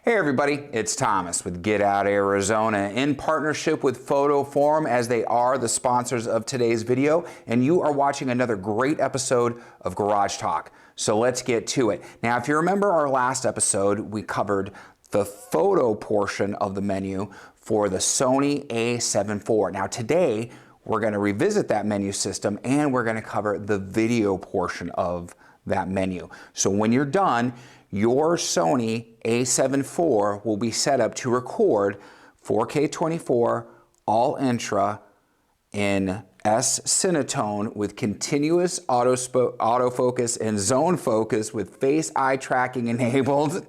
Hey everybody, it's Thomas with Get Out Arizona in partnership with Photo Forum, as they are the sponsors of today's video, and you are watching another great episode of Garage Talk. So let's get to it. Now, if you remember our last episode, we covered the photo portion of the menu for the Sony A7iv. Now today, we're going to revisit that menu system and we're going to cover the video portion of that menu. So when you're done, your Sony A7iv will be set up to record 4K 24 all intra in S Cinetone with continuous autofocus and zone focus with face eye tracking enabled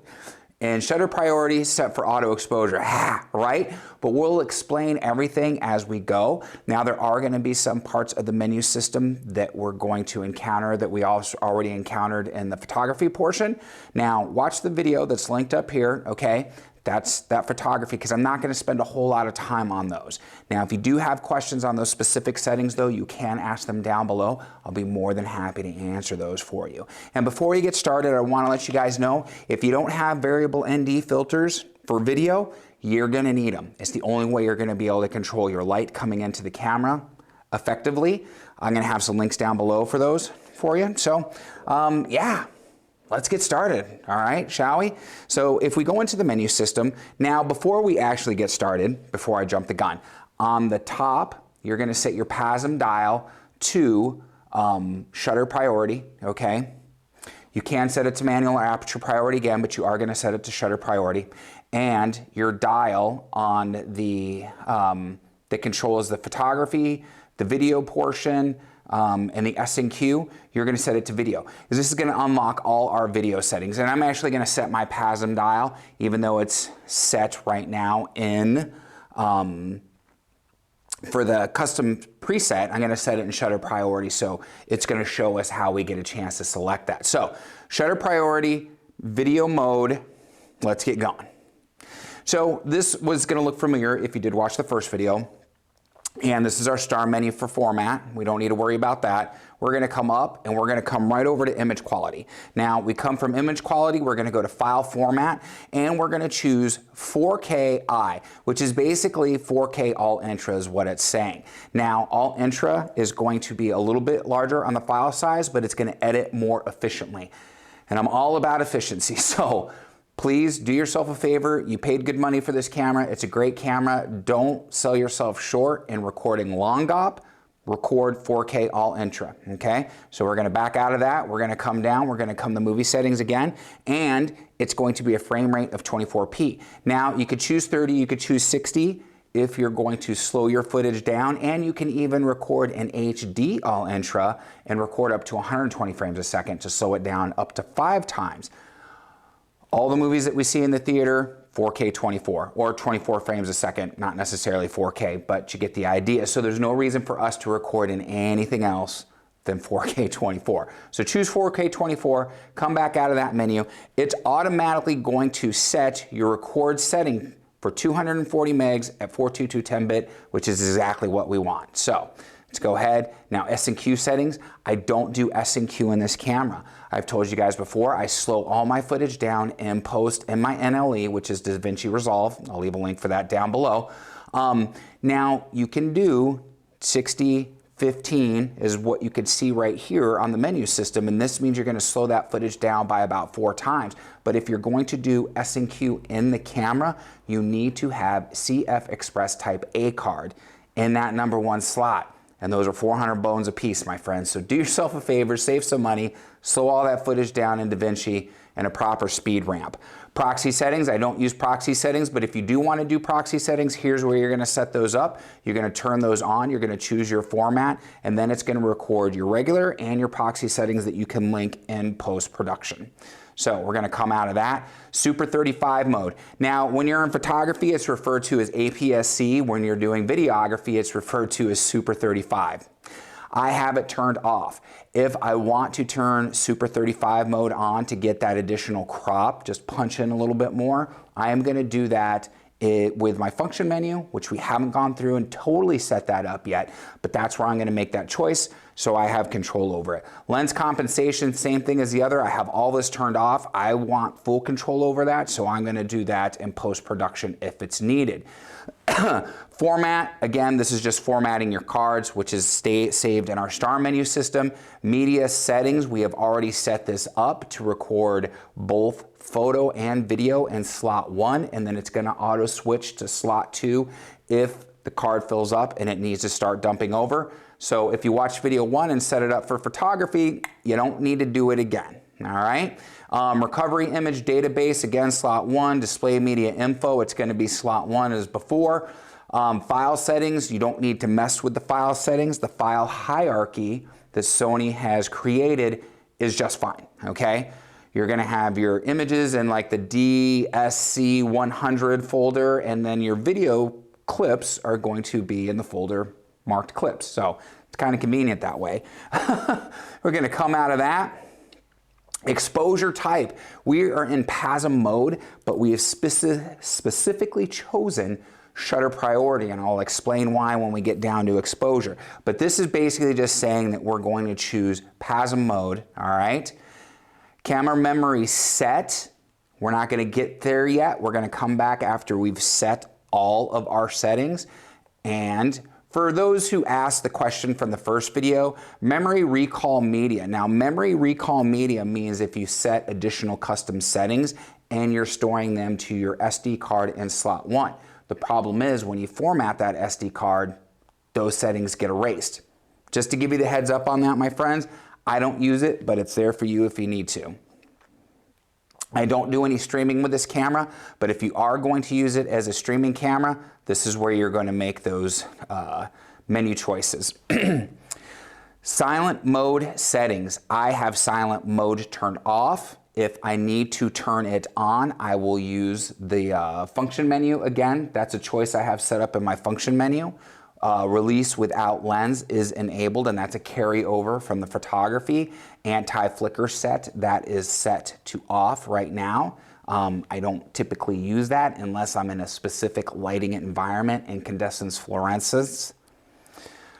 and shutter priority set for auto exposure, right? But we'll explain everything as we go. Now, there are going to be some parts of the menu system that we're going to encounter that we also already encountered in the photography portion. Now, watch the video that's linked up here, okay? That's that photography, because I'm not going to spend a whole lot of time on those. Now, if you do have questions on those specific settings, though, you can ask them down below. I'll be more than happy to answer those for you. And before we get started, I want to let you guys know, if you don't have variable ND filters for video, you're going to need them. It's the only way you're going to be able to control your light coming into the camera effectively. I'm going to have some links down below for those for you. So, yeah. Let's get started, all right, shall we? So if we go into the menu system, now before we actually get started, before I jump the gun, on the top, you're gonna set your PASM dial to shutter priority, okay? You can set it to manual or aperture priority again, but you are gonna set it to shutter priority. And your dial on the, that controls the photography, the video portion, and the S&Q, you're going to set it to video, because this is going to unlock all our video settings. And I'm actually going to set my PASM dial, even though it's set right now in, for the custom preset, I'm going to set it in shutter priority, so it's going to show us how we get a chance to select that. So, shutter priority, video mode, let's get going. So this was going to look familiar if you did watch the first video. And this is our star menu for format. We don't need to worry about that. We're going to come up and we're going to come right over to image quality. Now, we come from image quality, we're going to go to file format, and we're going to choose 4Ki, which is basically 4K all intra is what it's saying. Now, all intra is going to be a little bit larger on the file size, but it's going to edit more efficiently. And I'm all about efficiency, so please do yourself a favor. You paid good money for this camera. It's a great camera. Don't sell yourself short in recording long GOP. Record 4K all intra, okay? So we're gonna back out of that. We're gonna come down. We're gonna come to movie settings again, and it's going to be a frame rate of 24p. Now, you could choose 30, you could choose 60 if you're going to slow your footage down, and you can even record in HD all intra and record up to 120 frames a second to slow it down up to 5 times. All the movies that we see in the theater, 4K 24 or 24 frames a second, not necessarily 4K, but you get the idea. So there's no reason for us to record in anything else than 4K 24. So choose 4K 24, come back out of that menu. It's automatically going to set your record setting for 240 megs at 422 10-bit, which is exactly what we want. So let's go ahead. Now, S&Q settings, I don't do S&Q in this camera. I've told you guys before, I slow all my footage down in post in my NLE, which is DaVinci Resolve. I'll leave a link for that down below. Now, you can do 60-15 is what you could see right here on the menu system, and this means you're going to slow that footage down by about 4 times. But if you're going to do S&Q in the camera, you need to have CF Express Type A card in that #1 slot. And those are 400 bones a piece, my friends. So do yourself a favor, save some money, slow all that footage down in DaVinci and a proper speed ramp. Proxy settings, I don't use proxy settings, but if you do want to do proxy settings, here's where you're going to set those up. You're going to turn those on, you're going to choose your format, and then it's going to record your regular and your proxy settings that you can link in post-production. So we're going to come out of that. Super 35 mode. Now, when you're in photography, it's referred to as APS-C. When you're doing videography, it's referred to as Super 35. I have it turned off. If I want to turn Super 35 mode on to get that additional crop, just punch in a little bit more, I am going to do that with my function menu, which we haven't gone through and totally set that up yet, but that's where I'm gonna make that choice so I have control over it. Lens compensation, same thing as the other. I have all this turned off. I want full control over that, so I'm gonna do that in post-production if it's needed. Format, again, this is just formatting your cards, which is saved in our star menu system. Media settings, we have already set this up to record both photo and video in slot 1, and then it's gonna auto switch to slot 2 if the card fills up and it needs to start dumping over. So if you watch video 1 and set it up for photography, you don't need to do it again, all right? Recovery image database, again, slot 1. Display media info, it's gonna be slot 1 as before. File settings, you don't need to mess with the file settings. The file hierarchy that Sony has created is just fine, okay? You're gonna have your images in like the DSC100 folder, and then your video clips are going to be in the folder marked clips. So it's kind of convenient that way. We're gonna come out of that. Exposure type, we are in PASM mode, but we have specifically chosen shutter priority, and I'll explain why when we get down to exposure. But this is basically just saying that we're going to choose PASM mode, all right? Camera memory set, we're not gonna get there yet. We're gonna come back after we've set all of our settings. And for those who asked the question from the first video, memory recall media. Now, memory recall media means if you set additional custom settings and you're storing them to your SD card in slot 1. The problem is when you format that SD card, those settings get erased. Just to give you the heads up on that, my friends, I don't use it, but it's there for you if you need to. I don't do any streaming with this camera, but if you are going to use it as a streaming camera, this is where you're going to make those menu choices. Silent mode settings. I have silent mode turned off. If I need to turn it on, I will use the function menu again. That's a choice I have set up in my function menu. Release without lens is enabled, and that's a carryover from the photography. Anti-flicker set, that is set to off right now. I don't typically use that unless I'm in a specific lighting environment, incandescence fluorescence.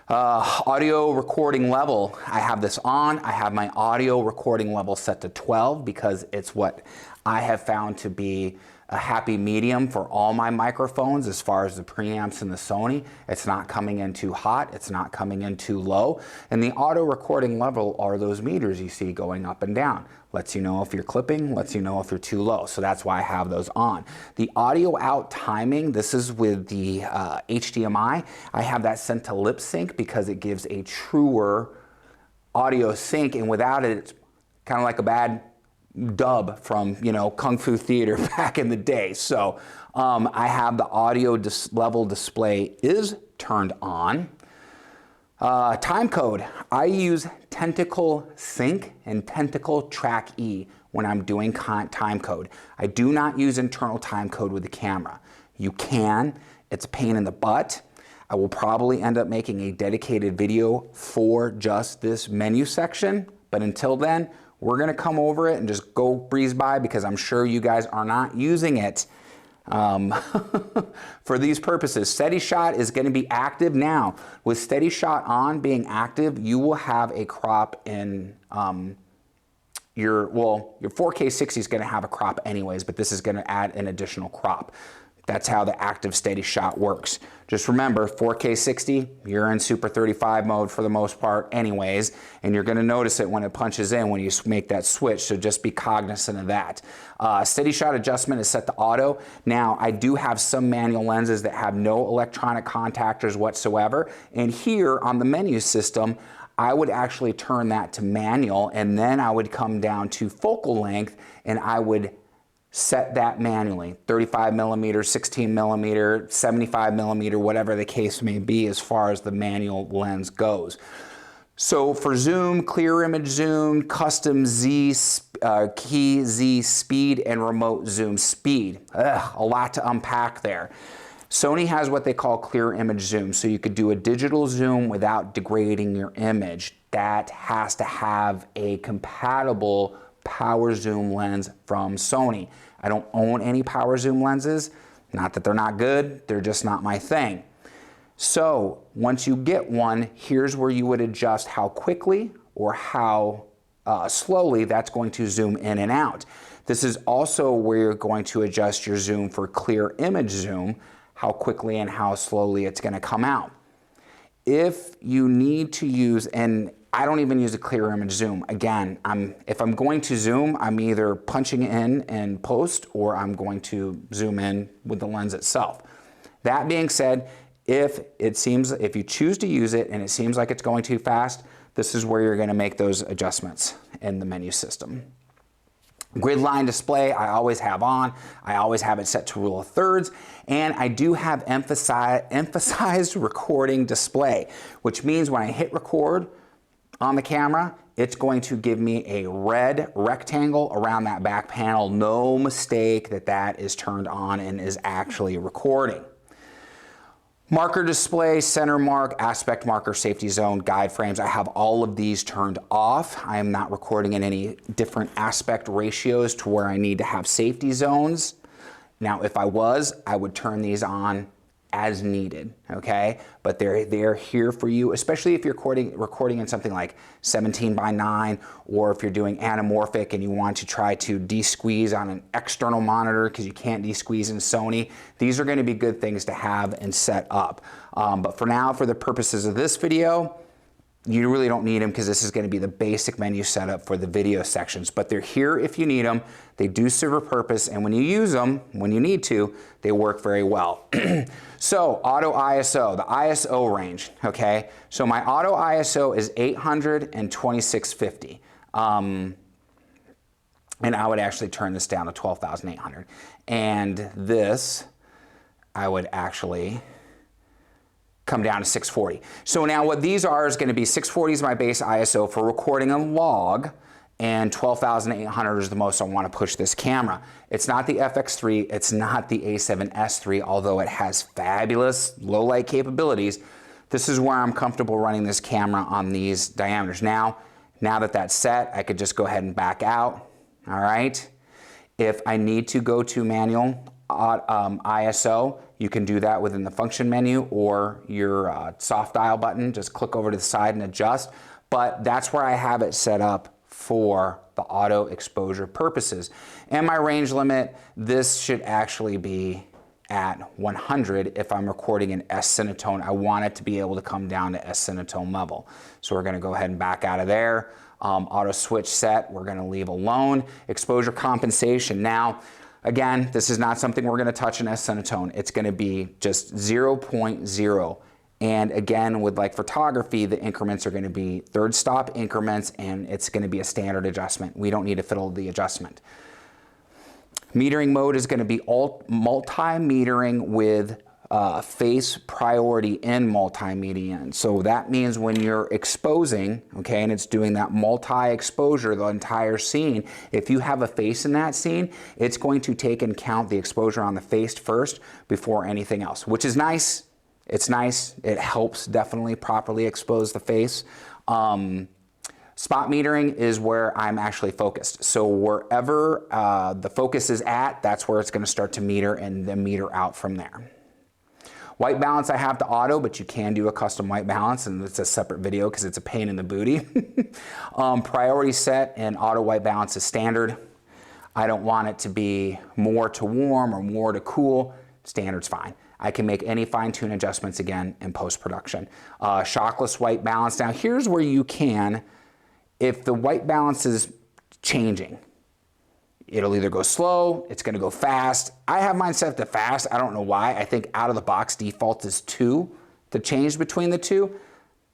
Audio recording level, I have this on. I have my audio recording level set to 12 because it's what I have found to be a happy medium for all my microphones as far as the preamps and the Sony. It's not coming in too hot, it's not coming in too low. And the auto recording level are those meters you see going up and down. Lets you know if you're clipping, lets you know if you're too low. So that's why I have those on. The audio out timing, this is with the HDMI. I have that set to lip sync because it gives a truer audio sync, and without it, it's kind of like a bad dub from, you know, Kung Fu Theater back in the day. So I have the audio level display is turned on. Time code, I use Tentacle Sync and Tentacle Track E when I'm doing time code. I do not use internal time code with the camera. You can, it's a pain in the butt. I will probably end up making a dedicated video for just this menu section, but until then, we're gonna come over it and just go breeze by because I'm sure you guys are not using it for these purposes. Steady shot is gonna be active now. With steady shot on being active, you will have a crop in your 4K 60 is gonna have a crop anyways, but this is gonna add an additional crop. That's how the active steady shot works. Just remember, 4K 60, you're in Super 35 mode for the most part anyways, and you're gonna notice it when it punches in when you make that switch, so just be cognizant of that. Steady shot adjustment is set to auto. Now, I do have some manual lenses that have no electronic contactors whatsoever, and here on the menu system, I would actually turn that to manual, and then I would come down to focal length, and I would set that manually, 35 millimeter, 16 millimeter, 75 millimeter, whatever the case may be as far as the manual lens goes. So for zoom, clear image zoom, custom key Z speed, and remote zoom speed. A lot to unpack there. Sony has what they call clear image zoom, so you could do a digital zoom without degrading your image. That has to have a compatible power zoom lens from Sony. I don't own any power zoom lenses. Not that they're not good, they're just not my thing. So once you get one, here's where you would adjust how quickly or how slowly that's going to zoom in and out. This is also where you're going to adjust your zoom for clear image zoom, how quickly and how slowly it's going to come out. If you need to use, and I don't even use a clear image zoom. Again, if I'm going to zoom, I'm either punching in post or I'm going to zoom in with the lens itself. That being said, if you choose to use it and it seems like it's going too fast, this is where you're going to make those adjustments in the menu system. Grid line display, I always have on. I always have it set to rule of thirds, and I do have emphasized recording display, which means when I hit record on the camera, it's going to give me a red rectangle around that back panel. No mistake that that is turned on and is actually recording. Marker display, center mark, aspect marker, safety zone, guide frames. I have all of these turned off. I am not recording in any different aspect ratios to where I need to have safety zones. Now, if I was, I would turn these on as needed, okay? But they're here for you, especially if you're recording in something like 17:9, or if you're doing anamorphic and you want to try to de-squeeze on an external monitor because you can't de-squeeze in Sony. These are going to be good things to have and set up. But for now, for the purposes of this video, you really don't need them because this is going to be the basic menu setup for the video sections, but they're here if you need them. They do serve a purpose, and when you use them, when you need to, they work very well. So auto ISO, the ISO range, okay? So my auto ISO is 800 and 2650. And I would actually turn this down to 12,800. And this, I would actually come down to 640. So now what these are is going to be 640 is my base ISO for recording a log, and 12,800 is the most I want to push this camera. It's not the FX3, it's not the A7S III, although it has fabulous low light capabilities. This is where I'm comfortable running this camera on these diameters. Now that that's set, I could just go ahead and back out, all right? If I need to go to manual ISO, you can do that within the function menu or your soft dial button. Just click over to the side and adjust. But that's where I have it set up for the auto exposure purposes. And my range limit, this should actually be at 100 if I'm recording in S-Cinetone. I want it to be able to come down to S-Cinetone level. So we're gonna go ahead and back out of there. Auto switch set, we're gonna leave alone. Exposure compensation. Now, again, this is not something we're gonna touch in S-Cinetone. It's gonna be just 0.0. And again, with like photography, the increments are gonna be third stop increments, and it's gonna be a standard adjustment. We don't need to fiddle the adjustment. Metering mode is gonna be multi-metering with face priority in multimedia. So that means when you're exposing, okay, and it's doing that multi-exposure, the entire scene, if you have a face in that scene, it's going to take and count the exposure on the face first before anything else, which is nice. It's nice. It helps definitely properly expose the face. Spot metering is where I'm actually focused. So wherever the focus is at, that's where it's going to start to meter and then meter out from there. White balance, I have to auto, but you can do a custom white balance, and it's a separate video because it's a pain in the booty. Priority set and auto white balance is standard. I don't want it to be more to warm or more to cool. Standard's fine. I can make any fine-tune adjustments again in post-production. Shockless white balance. Now here's where you can, if the white balance is changing, it'll either go slow, it's gonna go fast. I have mine set to fast, I don't know why. I think out of the box default is 2. The change between the two,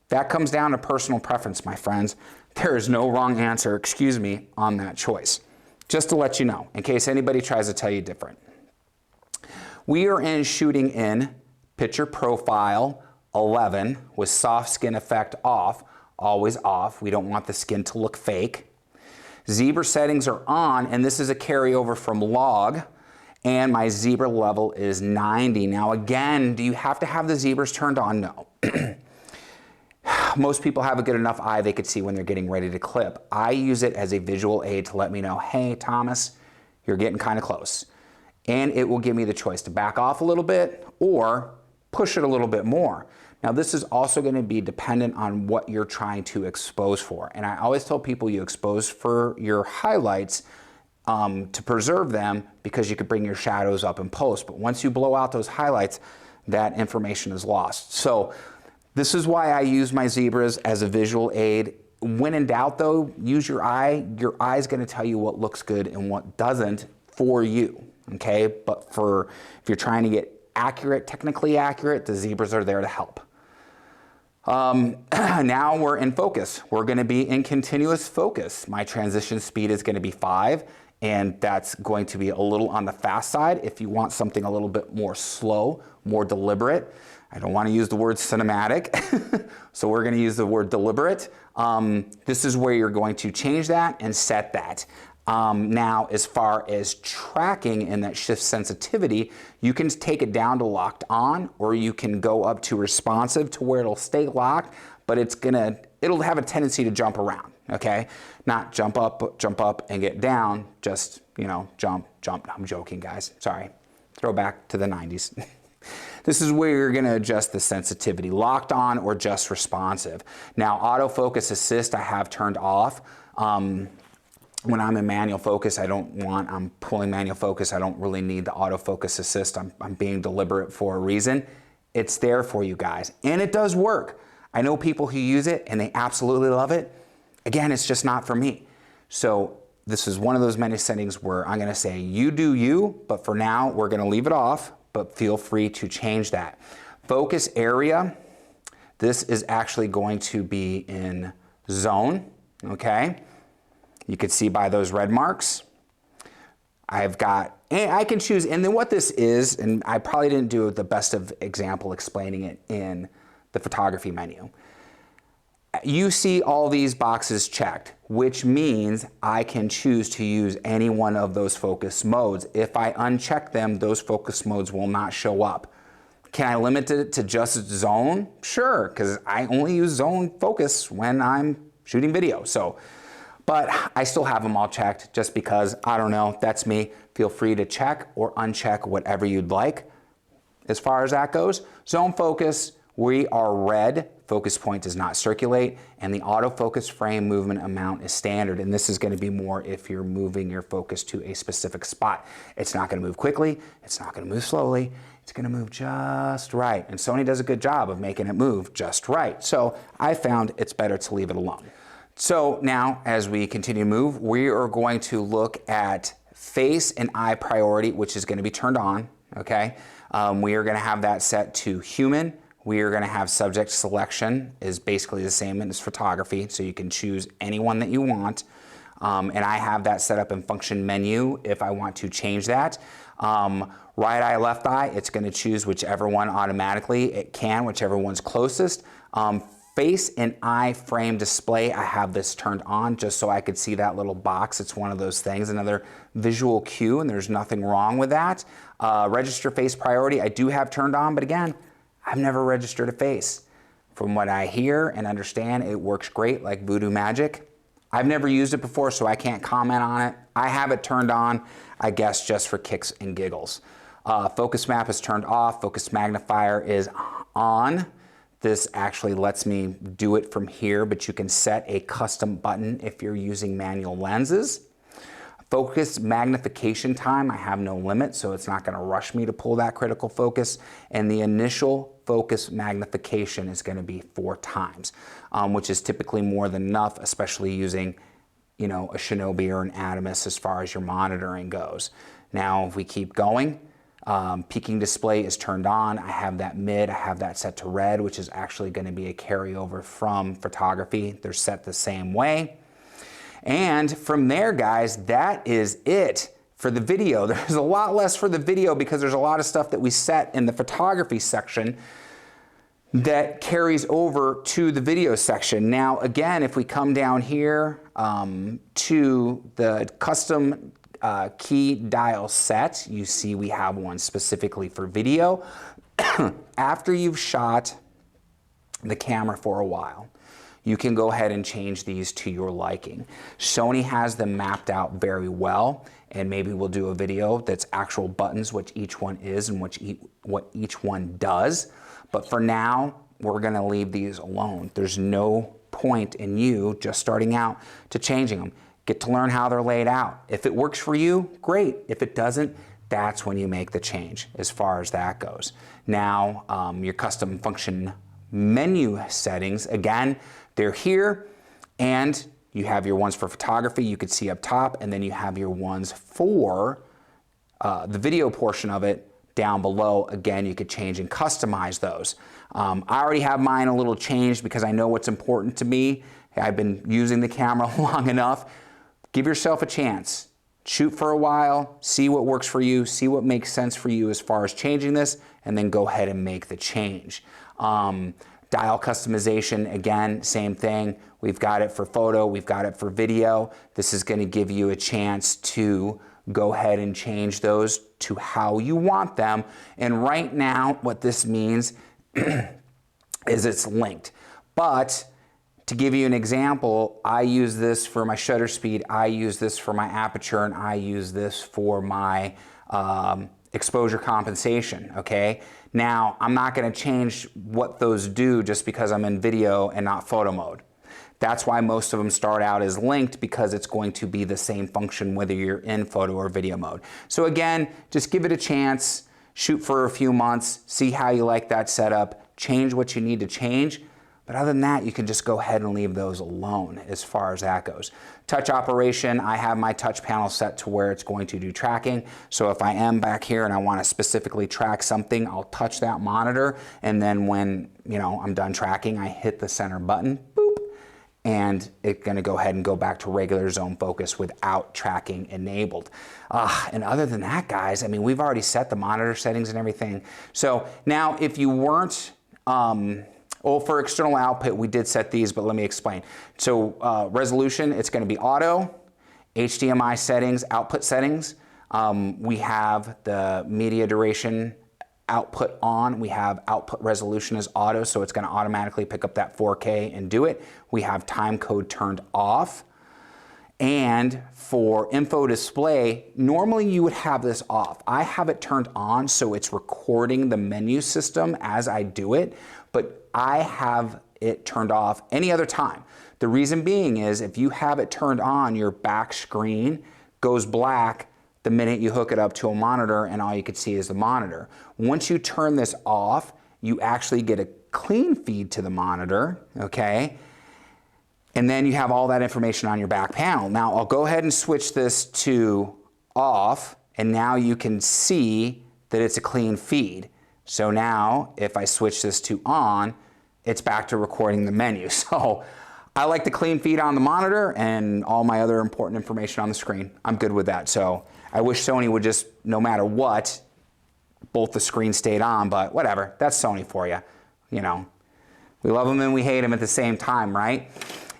that comes down to personal preference, my friends. There is no wrong answer, excuse me, on that choice. Just to let you know, in case anybody tries to tell you different. We are shooting in picture profile 11 with soft skin effect off, always off. We don't want the skin to look fake. Zebra settings are on, and this is a carryover from log, and my zebra level is 90. Now again, do you have to have the zebras turned on? No. Most people have a good enough eye they could see when they're getting ready to clip. I use it as a visual aid to let me know, hey Thomas, you're getting kind of close. and it will give me the choice to back off a little bit or push it a little bit more. Now this is also going to be dependent on what you're trying to expose for. And I always tell people you expose for your highlights to preserve them, because you could bring your shadows up in post. But once you blow out those highlights, that information is lost. So this is why I use my zebras as a visual aid. When in doubt though, use your eye. Your eye is going to tell you what looks good and what doesn't for you. Okay, but if you're trying to get accurate, technically accurate, the zebras are there to help. Now we're in focus. We're going to be in continuous focus. My transition speed is going to be 5, and that's going to be a little on the fast side. If you want something a little bit more slow, more deliberate, I don't want to use the word cinematic, so we're going to use the word deliberate. This is where you're going to change that and set that. Now, as far as tracking and that shift sensitivity, you can take it down to locked on, or you can go up to responsive to where it'll stay locked, but it'll have a tendency to jump around, okay? Not jump up and get down, just, you know, jump. I'm joking, guys, sorry. Throwback to the 90s. This is where you're going to adjust the sensitivity, locked on or just responsive. Now, autofocus assist I have turned off. When I'm in manual focus, I'm pulling manual focus, I don't really need the autofocus assist. I'm being deliberate for a reason. It's there for you guys, and it does work. I know people who use it and they absolutely love it. Again, it's just not for me. So this is one of those many settings where I'm gonna say, you do you, but for now, we're gonna leave it off, but feel free to change that. Focus area, this is actually going to be in zone, okay? You can see by those red marks. And I can choose, and then what this is, and I probably didn't do the best of example explaining it in the photography menu. You see all these boxes checked, which means I can choose to use any one of those focus modes. If I uncheck them, those focus modes will not show up. Can I limit it to just zone? Sure, because I only use zone focus when I'm shooting video. But I still have them all checked just because, I don't know, that's me. Feel free to check or uncheck whatever you'd like. As far as that goes, zone focus, we are red, focus point does not circulate, and the autofocus frame movement amount is standard, and this is going to be more if you're moving your focus to a specific spot. It's not going to move quickly, it's not going to move slowly, it's going to move just right, and Sony does a good job of making it move just right, so I found it's better to leave it alone. So now, as we continue to move, we are going to look at face and eye priority, which is going to be turned on, okay? We are going to have that set to human. We are going to have subject selection is basically the same as photography, so you can choose anyone that you want. And I have that set up in function menu if I want to change that. Right eye, left eye, it's going to choose whichever one automatically. It can, whichever one's closest. Face and eye frame display, I have this turned on just so I could see that little box. It's one of those things, another visual cue, and there's nothing wrong with that. Register face priority, I do have turned on, but again, I've never registered a face. From what I hear and understand, it works great like voodoo magic. I've never used it before, so I can't comment on it. I have it turned on, I guess, just for kicks and giggles. Focus map is turned off, focus magnifier is on. This actually lets me do it from here, but you can set a custom button if you're using manual lenses. Focus magnification time, I have no limit, so it's not going to rush me to pull that critical focus. And the initial focus magnification is going to be 4 times, which is typically more than enough, especially using, you know, a Shinobi or an Adamus as far as your monitoring goes. Now, if we keep going, peaking display is turned on. I have that mid, I have that set to red, which is actually going to be a carryover from photography. They're set the same way. And from there, guys, that is it for the video. There's a lot less for the video because there's a lot of stuff that we set in the photography section that carries over to the video section. Now, again, if we come down here to the custom key dial set, you see we have one specifically for video. After you've shot the camera for a while, you can go ahead and change these to your liking. Sony has them mapped out very well, and maybe we'll do a video that's actual buttons, which each one is and what each one does. But for now, we're gonna leave these alone. There's no point in you just starting out to changing them. Get to learn how they're laid out. If it works for you, great. If it doesn't, that's when you make the change as far as that goes. Now, your custom function menu settings, again, they're here, and you have your ones for photography you could see up top, and then you have your ones for the video portion of it down below. Again, you could change and customize those. I already have mine a little changed because I know what's important to me. I've been using the camera long enough. Give yourself a chance. Shoot for a while, see what works for you, see what makes sense for you as far as changing this, and then go ahead and make the change. Dial customization, again, same thing. We've got it for photo, we've got it for video. This is gonna give you a chance to go ahead and change those to how you want them. And right now, what this means is it's linked. But to give you an example, I use this for my shutter speed, I use this for my aperture, and I use this for my exposure compensation, okay? Now, I'm not gonna change what those do just because I'm in video and not photo mode. That's why most of them start out as linked, because it's going to be the same function whether you're in photo or video mode. So again, just give it a chance, shoot for a few months, see how you like that setup, change what you need to change. But other than that, you can just go ahead and leave those alone as far as that goes. Touch operation, I have my touch panel set to where it's going to do tracking. So if I am back here and I want to specifically track something, I'll touch that monitor, and then when I'm done tracking, I hit the center button, boop, and it's gonna go ahead and go back to regular zone focus without tracking enabled. And other than that, guys, I mean, we've already set the monitor settings and everything. So now if you weren't, well, for external output, we did set these, but let me explain. So resolution, it's gonna be auto, HDMI settings, output settings. We have the media duration output on. We have output resolution as auto, so it's gonna automatically pick up that 4K and do it. We have time code turned off. And for info display, normally you would have this off. I have it turned on, so it's recording the menu system as I do it, but I have it turned off any other time. The reason being is if you have it turned on, your back screen goes black the minute you hook it up to a monitor and all you can see is the monitor. Once you turn this off, you actually get a clean feed to the monitor, okay? And then you have all that information on your back panel. Now I'll go ahead and switch this to off, and now you can see that it's a clean feed. So now if I switch this to on, it's back to recording the menu. So I like the clean feed on the monitor and all my other important information on the screen. I'm good with that. So I wish Sony would just, no matter what, both the screens stayed on, but whatever, that's Sony for you. We love them and we hate them at the same time, right?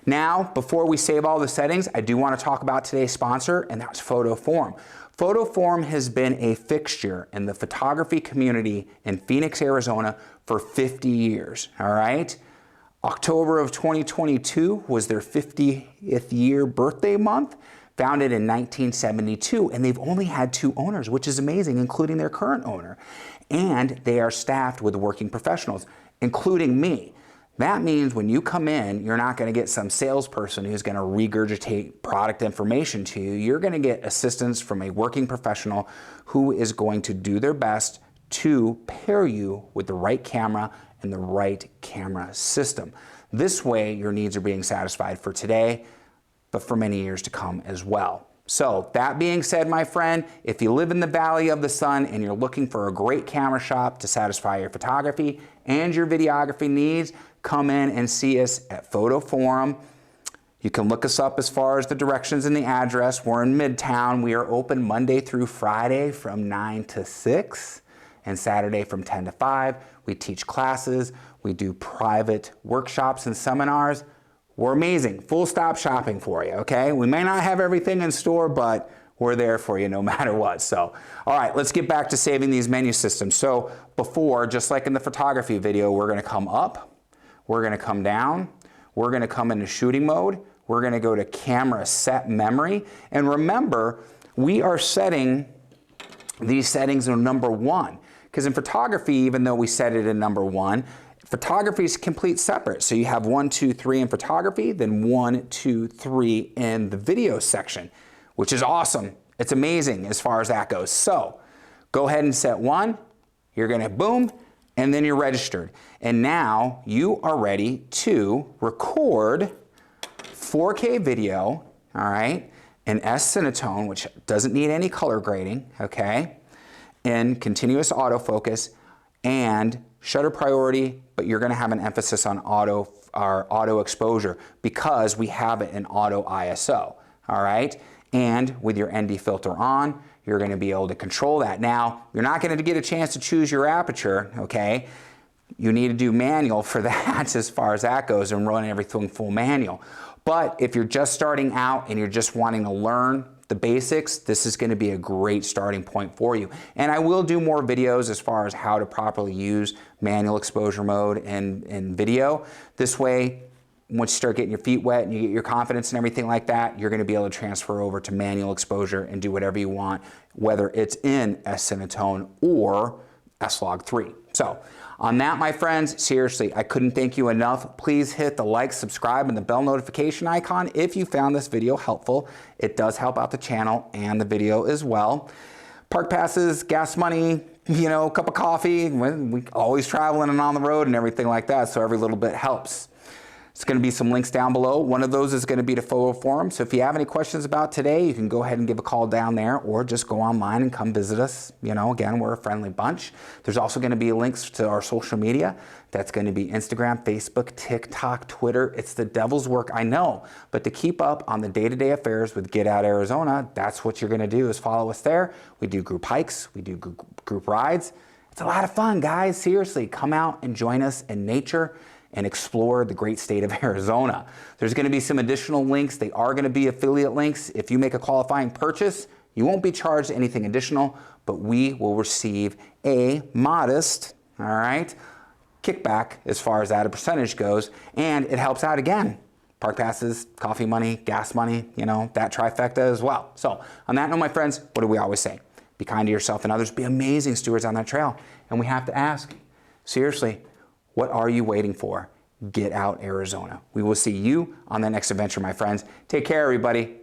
Now, before we save all the settings, I do want to talk about today's sponsor, and that's PhotoForum. PhotoForum has been a fixture in the photography community in Phoenix, Arizona for 50 years, all right? October of 2022 was their 50th year birthday month, founded in 1972, and they've only had 2 owners, which is amazing, including their current owner. And they are staffed with working professionals, including me. That means when you come in, you're not going to get some salesperson who's going to regurgitate product information to you. You're going to get assistance from a working professional who is going to do their best to pair you with the right camera and the right camera system. This way, your needs are being satisfied for today, but for many years to come as well. So that being said, my friend, if you live in the Valley of the Sun and you're looking for a great camera shop to satisfy your photography and your videography needs, come in and see us at PhotoForum. You can look us up as far as the directions and the address. We're in Midtown. We are open Monday through Friday from 9 to 6 and Saturday from 10 to 5. We teach classes. We do private workshops and seminars. We're amazing. Full stop shopping for you, okay? We may not have everything in store, but we're there for you no matter what. So, all right, let's get back to saving these menu systems. So before, just like in the photography video, we're gonna come up, we're gonna come down, we're gonna come into shooting mode. We're gonna go to camera set memory. And remember, we are setting these settings in number 1. Because in photography, even though we set it in number 1, photography is complete separate. So you have 1, 2, 3 in photography, then 1, 2, 3 in the video section, which is awesome. It's amazing as far as that goes. So go ahead and set 1, you're gonna boom, and then you're registered. And now you are ready to record 4K video, all right, in S-Cinetone, which doesn't need any color grading, okay, in continuous autofocus and shutter priority, but you're gonna have an emphasis on auto exposure because we have it in auto ISO, all right? And with your ND filter on, you're gonna be able to control that. Now, you're not gonna get a chance to choose your aperture, okay? You need to do manual for that as far as that goes and run everything full manual. But if you're just starting out and you're just wanting to learn the basics, this is gonna be a great starting point for you. And I will do more videos as far as how to properly use manual exposure mode in video. This way, once you start getting your feet wet and you get your confidence and everything like that, you're gonna be able to transfer over to manual exposure and do whatever you want, whether it's in S-Cinetone or S-Log3. So on that, my friends, seriously, I couldn't thank you enough. Please hit the like, subscribe, and the bell notification icon if you found this video helpful. It does help out the channel and the video as well. Park passes, gas money, you know, a cup of coffee. We always traveling and on the road and everything like that, so every little bit helps. It's going to be some links down below. One of those is going to be the photo forum. So if you have any questions about today, you can go ahead and give a call down there or just go online and come visit us. You know, again, we're a friendly bunch. There's also going to be links to our social media. That's going to be Instagram, Facebook, TikTok, Twitter. It's the devil's work, I know. But to keep up on the day-to-day affairs with Get Out Arizona, that's what you're going to do is follow us there. We do group hikes. We do group rides. It's a lot of fun, guys. Seriously, come out and join us in nature and explore the great state of Arizona. There's gonna be some additional links. They are gonna be affiliate links. If you make a qualifying purchase, you won't be charged anything additional, but we will receive a modest, all right, kickback as far as that a percentage goes, and it helps out again. Park passes, coffee money, gas money, you know, that trifecta as well. So on that note, my friends, what do we always say? Be kind to yourself and others, be amazing stewards on that trail. And we have to ask, seriously, what are you waiting for? Get out Arizona. We will see you on the next adventure, my friends. Take care, everybody.